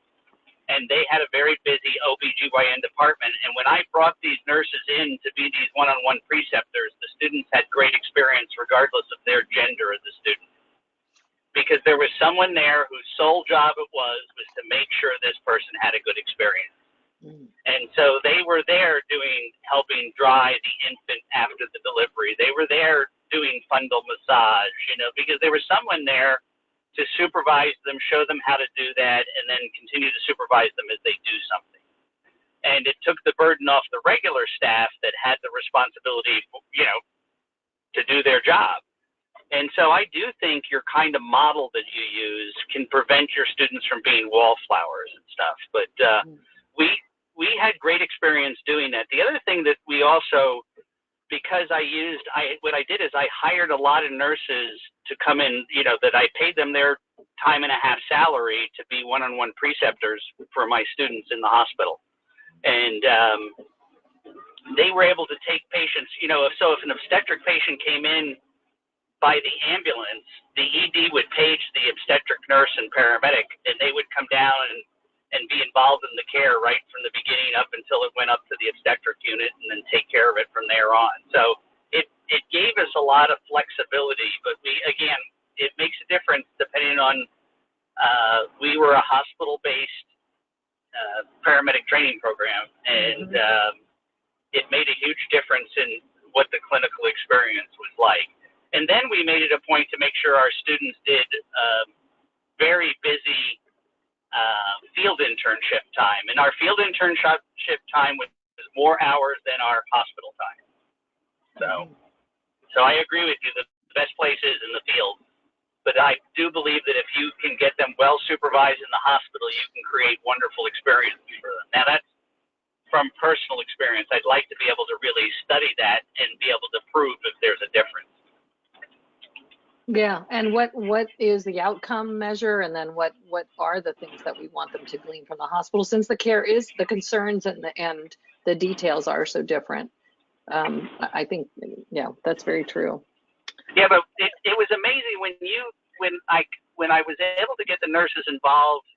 and they had a very busy OBGYN department. And when I brought these nurses in to be these one-on-one preceptors, the students had great experience regardless of their gender of the student, because there was someone there whose sole job it was to make sure this person had a good experience. And so they were there helping dry the infant after the delivery. They were there doing fundal massage, you know, because there was someone there to supervise them, show them how to do that, and then continue to supervise them as they do something. And it took the burden off the regular staff that had the responsibility, you know, to do their job. And so I do think your kind of model that you use can prevent your students from being wallflowers and stuff. But we had great experience doing that. The other thing that we also, because what I did is I hired a lot of nurses to come in, you know, that I paid them their time and a half salary to be one-on-one preceptors for my students in the hospital. And they were able to take patients, you know, so if an obstetric patient came in by the ambulance, the ED would page the obstetric nurse and paramedic, and they would come down and be involved in the care right from the beginning up until it went up to the obstetric unit, and then take care of it from there on. So it gave us a lot of flexibility, but it makes a difference depending on, we were a hospital-based paramedic training program, and it made a huge difference in what the clinical experience was like. And then we made it a point to make sure our students did very busy field internship time. And our field internship time was more hours than our hospital time. So I agree with you. The best place is in the field. But I do do believe that if you can get them well supervised in the hospital, you can create wonderful experiences for them. Now, that's from personal experience. I'd like to be able to really study that and be able to prove if there's a difference. Yeah, and what is the outcome measure, and then what are the things that we want them to glean from the hospital, since the care is, the concerns and the details are so different. I think, yeah, that's very true. Yeah, but it was amazing when I was able to get the nurses involved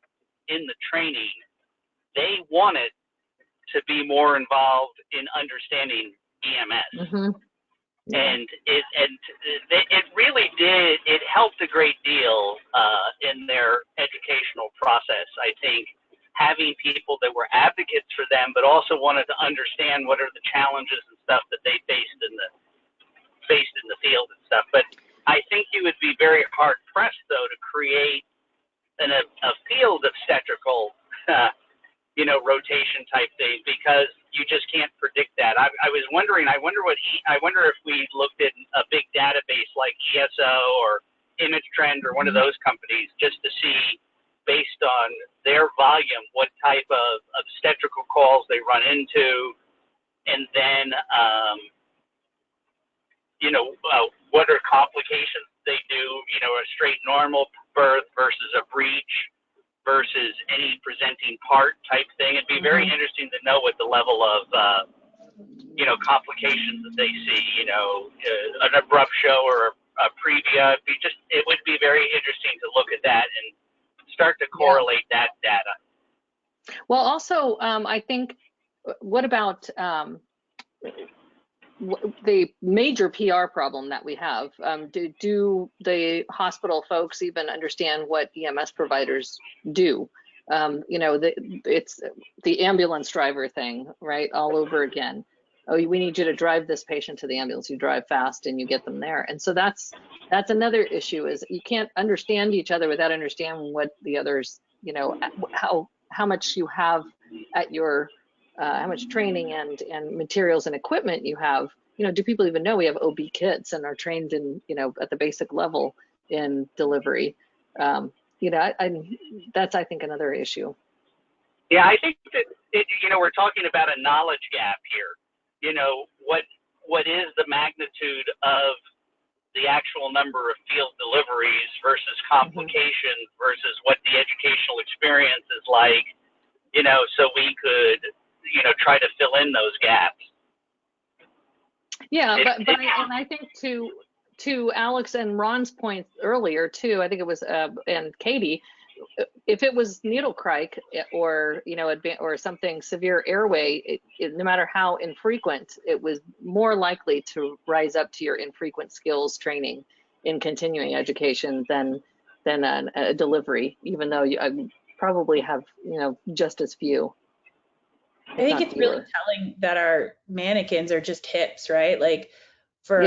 in the training. They wanted to be more involved in understanding EMS. Mm-hmm. Yeah. And it really did. It helped a great deal in their educational process. I think having people that were advocates for them, but also wanted to understand what are the challenges and stuff that they faced in the field and stuff. But I think you would be very hard pressed though to create a field obstetrical rotation type thing, because you just can't predict that. I was wondering, I wonder if we looked at a big database like ESO or Image Trend or one of those companies, just to see, based on their volume, what type of obstetrical calls they run into, and then what are complications they do, a straight normal birth versus a breech versus any presenting part type thing. It'd be very interesting to know what the level of, complications that they see, an abrupt show or a previa. It would be very interesting to look at that and start to correlate that data. Well, also, I think, what about the major PR problem that we have? Do the hospital folks even understand what EMS providers do? It's the ambulance driver thing, right? All over again. Oh, we need you to drive this patient to the ambulance. You drive fast and you get them there. And so that's another issue, is you can't understand each other without understanding what the others, how much you have at your how much training and materials and equipment you have. Do people even know we have OB kits and are trained in, at the basic level in delivery? That's, I think, another issue. Yeah, I think that, we're talking about a knowledge gap here. What is the magnitude of the actual number of field deliveries versus complications versus what the educational experience is like, so we could, try to fill in those gaps. Yeah, but I think to Alex and Ron's point earlier too, I think it was and Katie, if it was needle crike or or something severe airway, no matter how infrequent, it was more likely to rise up to your infrequent skills training in continuing education than a delivery, even though you probably have just as few. I think it's really telling that our mannequins are just hips, right? Like for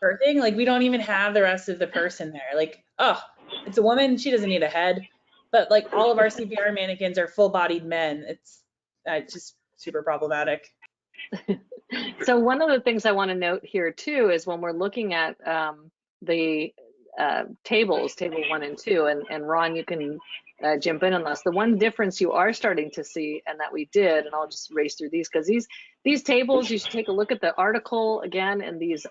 birthing, like we don't even have the rest of the person there. Like, oh, it's a woman, she doesn't need a head. But like all of our CPR mannequins are full-bodied men. It's just super problematic. So one of the things I want to note here too is when we're looking at the tables, table 1 and 2, and Ron, you can jump in on this. The one difference you are starting to see, and that we did, and I'll just race through these, because these tables, you should take a look at the article again, and these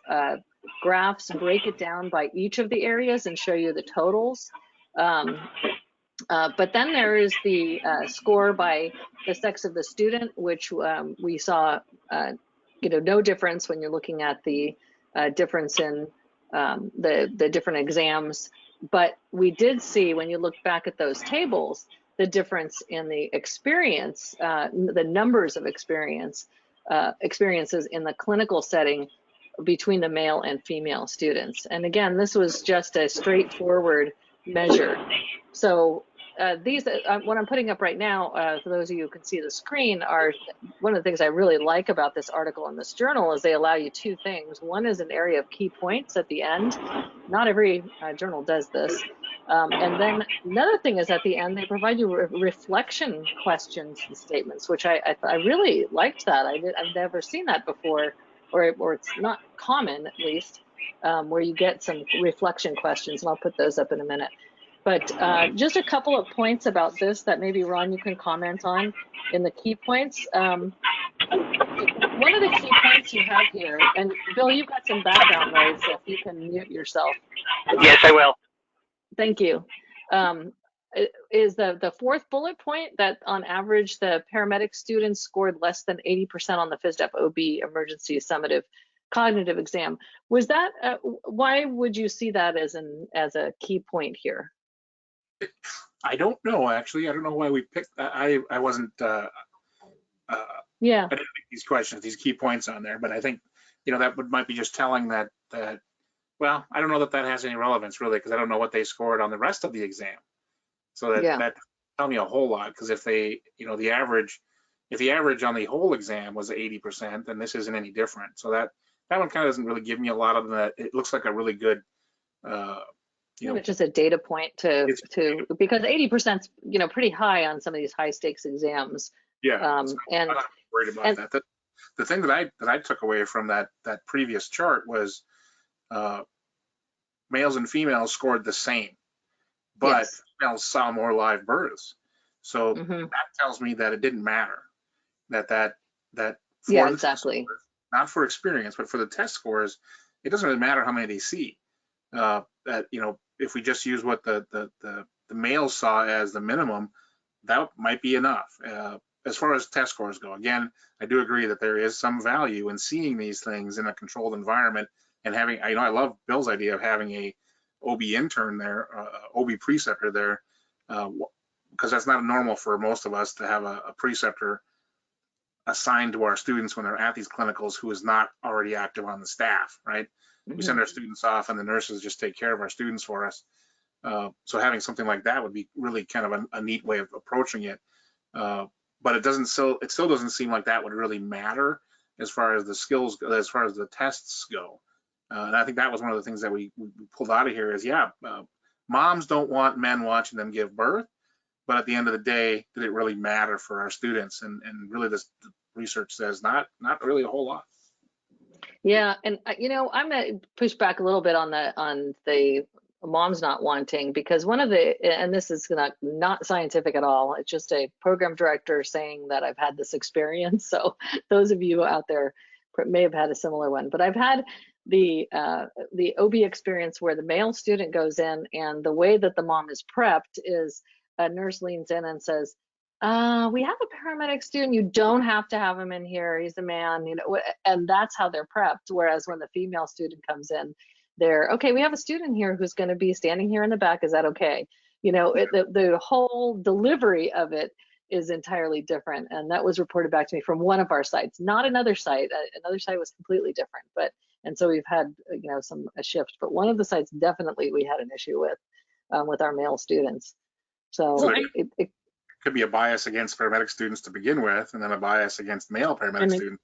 graphs break it down by each of the areas and show you the totals. But then there is the score by the sex of the student, which we saw, no difference when you're looking at the difference in the different exams. But we did see, when you look back at those tables, the difference in the experience, the numbers of experiences in the clinical setting between the male and female students. And again, this was just a straightforward measure. So these, what I'm putting up right now, for those of you who can see the screen, are one of the things I really like about this article in this journal is they allow you two things. One is an area of key points at the end. Not every journal does this. And then another thing is at the end, they provide you reflection questions and statements, which I really liked that. I've never seen that before, or it's not common, at least, where you get some reflection questions, and I'll put those up in a minute. But just a couple of points about this that maybe Ron, you can comment on in the key points. One of the key points you have here, and Bill, you've got some background noise, so if you can mute yourself. Yes, I will. Thank you. Is the fourth bullet point that on average the paramedic students scored less than 80% on the Fizzdapp OB emergency summative cognitive exam. Was that why would you see that as a key point here? I don't know, actually. I don't know why we picked that. I wasn't Yeah, I didn't make these questions, these key points on there, but I think, you know, that might be just telling that well, I don't know that that has any relevance really, because I don't know what they scored on the rest of the exam. So that tell me a whole lot, because if they, you know, if the average on the whole exam was 80%, then this isn't any different. So that one kind of doesn't really give me a lot of that. It looks like a really good, you know, just a data point to because 80% is, you know, pretty high on some of these high stakes exams. yeah. And I'm not worried about that. The thing that I took away from that previous chart was males and females scored the same, but yes. females saw more live births. So Mm-hmm. that tells me that it didn't matter. That for Yeah, the exactly. Scores, not for experience, but for the test scores, it doesn't really matter how many they see. That, you know, if we just use what the males saw as the minimum, that might be enough. As far as test scores go, again, I do agree that there is some value in seeing these things in a controlled environment and having, you know, I love Bill's idea of having a OB intern there, OB preceptor there, because that's not normal for most of us to have a preceptor assigned to our students when they're at these clinicals who is not already active on the staff, right? Mm-hmm. We send our students off and the nurses just take care of our students for us. So having something like that would be really kind of a neat way of approaching it. But it still doesn't seem like that would really matter as far as the skills, as far as the tests go. And I think that was one of the things that we pulled out of here is, moms don't want men watching them give birth, but at the end of the day, did it really matter for our students? And really this research says not really a whole lot. Yeah, and you know, I'm gonna push back a little bit on the moms not wanting, because one of the, and this is not scientific at all, it's just a program director saying that I've had this experience. So those of you out there may have had a similar one, but I've had the OB experience where the male student goes in, and the way that the mom is prepped is a nurse leans in and says, we have a paramedic student, you don't have to have him in here, he's a man, you know, and that's how they're prepped. Whereas when the female student comes in, they're, okay, we have a student here who's going to be standing here in the back, is that okay? You know, the whole delivery of it is entirely different. And that was reported back to me from one of our sites, not another site. Another site was completely different, and so we've had, you know, a shift, but one of the sites definitely we had an issue with our male students. So it could be a bias against paramedic students to begin with, and then a bias against male paramedic students.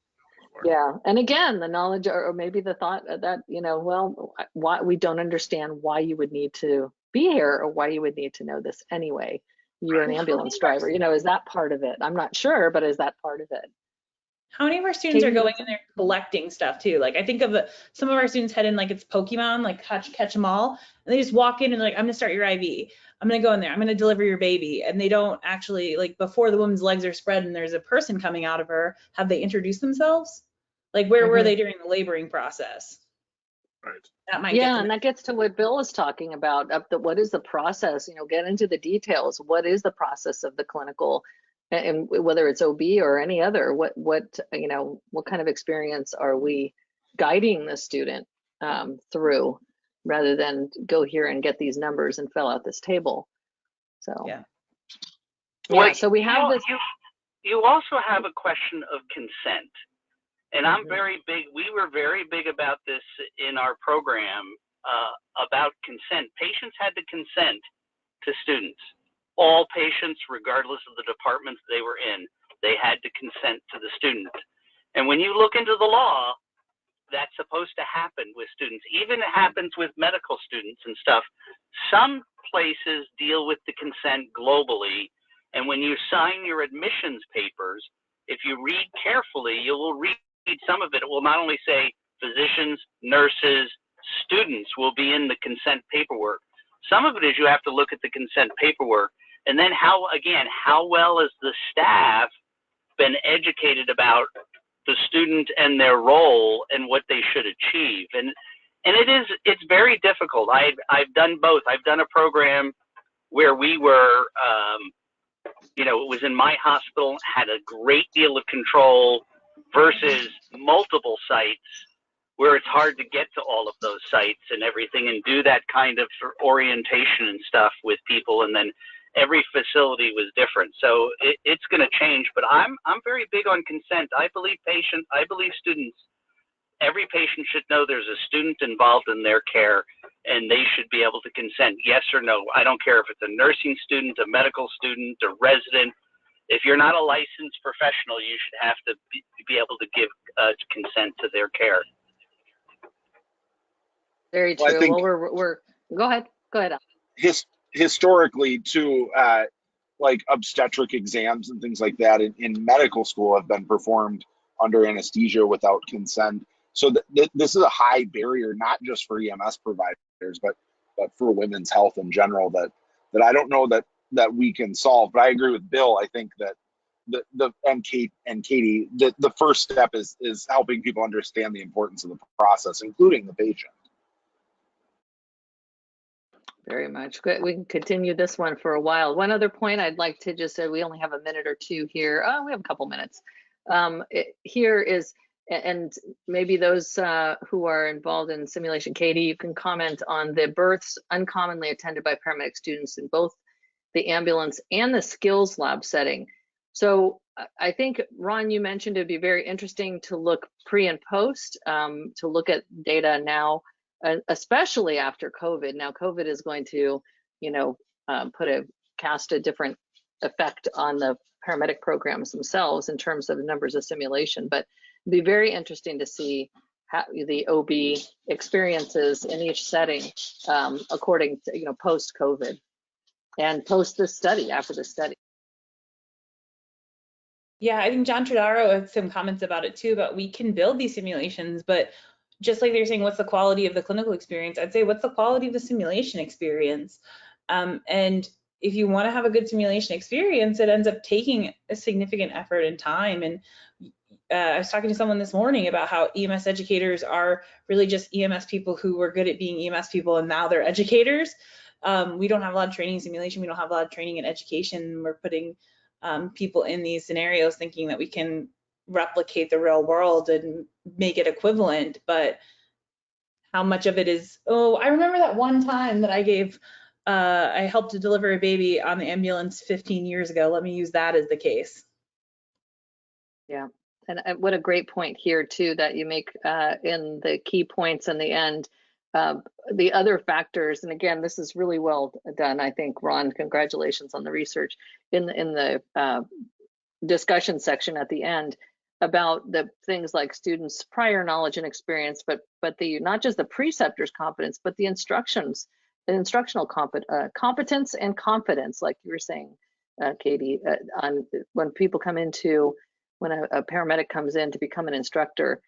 Yeah, and again, the knowledge or maybe the thought that, you know, well, why we don't understand why you would need to be here or why you would need to know this anyway. You're an ambulance driver, you know, is that part of it? I'm not sure, but is that part of it? How many of our students are going in there collecting stuff too? Like I think of some of our students head in like it's Pokemon, like catch them all, and they just walk in and like, I'm gonna start your IV. I'm gonna go in there, I'm gonna deliver your baby. And they don't actually, like before the woman's legs are spread and there's a person coming out of her, have they introduced themselves? Like where were they during the laboring process? Right. That might and that gets to what Bill is talking about. What is the process? You know, get into the details. What is the process of the clinical, and whether it's OB or any other, what you know, what kind of experience are we guiding the student through, rather than go here and get these numbers and fill out this table. So well, so we have this. You also have a question of consent. And I'm very big, we were very big about this in our program, about consent. Patients had to consent to students. All patients, regardless of the departments they were in, they had to consent to the student. And when you look into the law, that's supposed to happen with students. Even it happens with medical students and stuff. Some places deal with the consent globally. And when you sign your admissions papers, if you read carefully, you will read some of it. It will not only say physicians, nurses, students will be in the consent paperwork, Some of it is you have to look at the consent paperwork, and then how well has the staff been educated about the student and their role and what they should achieve. And it's very difficult. I've done both. I've done a program where we were, it was in my hospital, had a great deal of control, versus multiple sites where it's hard to get to all of those sites and everything and do that kind of orientation and stuff with people. And then every facility was different. So it's going to change, but I'm very big on consent. I believe students, every patient should know there's a student involved in their care, and they should be able to consent, yes or no. I don't care if it's a nursing student, a medical student, a resident. If you're not a licensed professional, you should have to be able to give consent to their care. Very true. Well, I think, we're go ahead. Historically, too, like obstetric exams and things like that in medical school have been performed under anesthesia without consent. So this is a high barrier, not just for EMS providers, but for women's health in general, that I don't know that we can solve. But I agree with Bill. I think that Katie, the first step is helping people understand the importance of the process, including the patient. Very much. Good. We can continue this one for a while. One other point I'd like to just say, we only have a minute or two here. Oh, we have a couple minutes. Here is, and maybe those who are involved in simulation, Katie, you can comment on the births uncommonly attended by paramedic students in both the ambulance and the skills lab setting. So I think, Ron, you mentioned it'd be very interesting to look pre and post, to look at data now, especially after COVID. Now, COVID is going to, cast a different effect on the paramedic programs themselves in terms of the numbers of simulation, but it'd be very interesting to see how the OB experiences in each setting, according to, post-COVID and post this study, after the study. Yeah, I think John Trodaro had some comments about it too, but we can build these simulations, but just like they're saying, what's the quality of the clinical experience? I'd say, what's the quality of the simulation experience? And if you want to have a good simulation experience, it ends up taking a significant effort and time. And I was talking to someone this morning about how EMS educators are really just EMS people who were good at being EMS people, and now they're educators. We don't have a lot of training in simulation. We don't have a lot of training in education. We're putting people in these scenarios thinking that we can replicate the real world and make it equivalent, but how much of it is, I remember that one time that I helped to deliver a baby on the ambulance 15 years ago. Let me use that as the case. Yeah, and what a great point here too that you make in the key points in the end. The other factors, and again, this is really well done. I think, Ron, congratulations on the research in the discussion section at the end about the things like students' prior knowledge and experience, but the not just the preceptor's competence, but the instructional competence and confidence, like you were saying, Katie, on when people come into, when a paramedic comes in to become an instructor,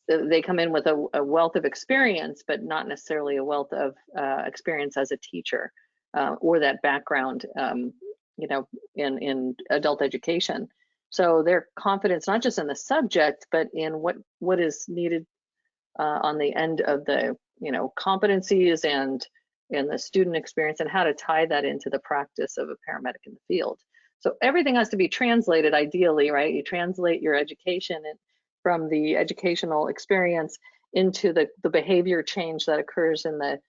they come in with a wealth of experience, but not necessarily a wealth of experience as a teacher or that background, in adult education. So their confidence, not just in the subject, but in what is needed on the end of the, competencies and the student experience, and how to tie that into the practice of a paramedic in the field. So everything has to be translated ideally, right? You translate your education from the educational experience into the behavior change that occurs in the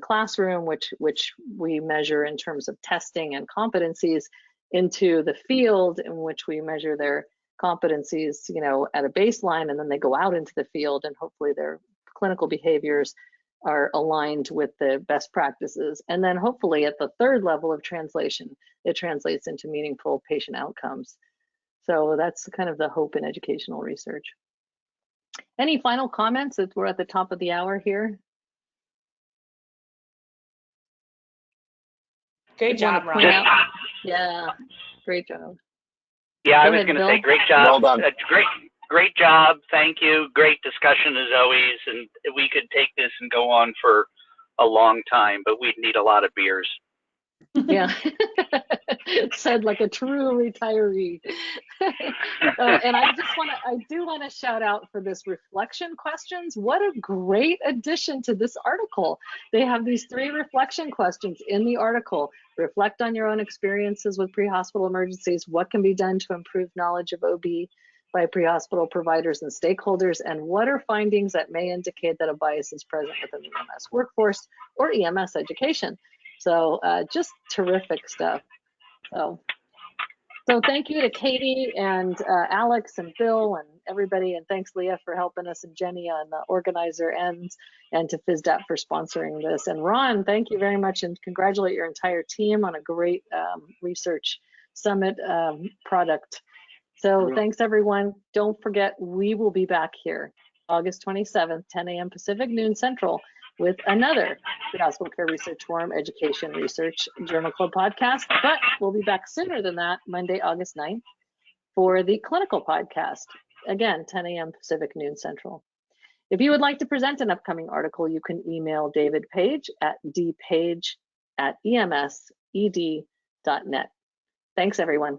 classroom, which we measure in terms of testing and competencies, into the field in which we measure their competencies, at a baseline, and then they go out into the field and hopefully their clinical behaviors are aligned with the best practices. And then hopefully at the third level of translation, it translates into meaningful patient outcomes. So that's kind of the hope in educational research. Any final comments as we're at the top of the hour here? Great job, Ron. Yeah, great job. Yeah, I was going to say great job. Well done. Great job. Thank you. Great discussion as always. And we could take this and go on for a long time, but we'd need a lot of beers. Yeah, said like a true retiree. And I do want to shout out for this reflection questions. What a great addition to this article. They have these 3 reflection questions in the article. Reflect on your own experiences with pre-hospital emergencies. What can be done to improve knowledge of OB by pre-hospital providers and stakeholders? And what are findings that may indicate that a bias is present within the EMS workforce or EMS education? So just terrific stuff. So thank you to Katie and Alex and Bill and everybody, and thanks Leah for helping us, and Jenny on the organizer ends, and to Fizzdapp for sponsoring this. And Ron, thank you very much, and congratulate your entire team on a great research summit product. So thanks everyone. Don't forget, we will be back here August 27th, 10 a.m. Pacific, noon Central, with another Pre-Hospital Care Research Forum Education Research Journal Club podcast. But we'll be back sooner than that, Monday, August 9th, for the clinical podcast. Again, 10 a.m. Pacific, noon Central. If you would like to present an upcoming article, you can email David Page at dpage@emsed.net. Thanks, everyone.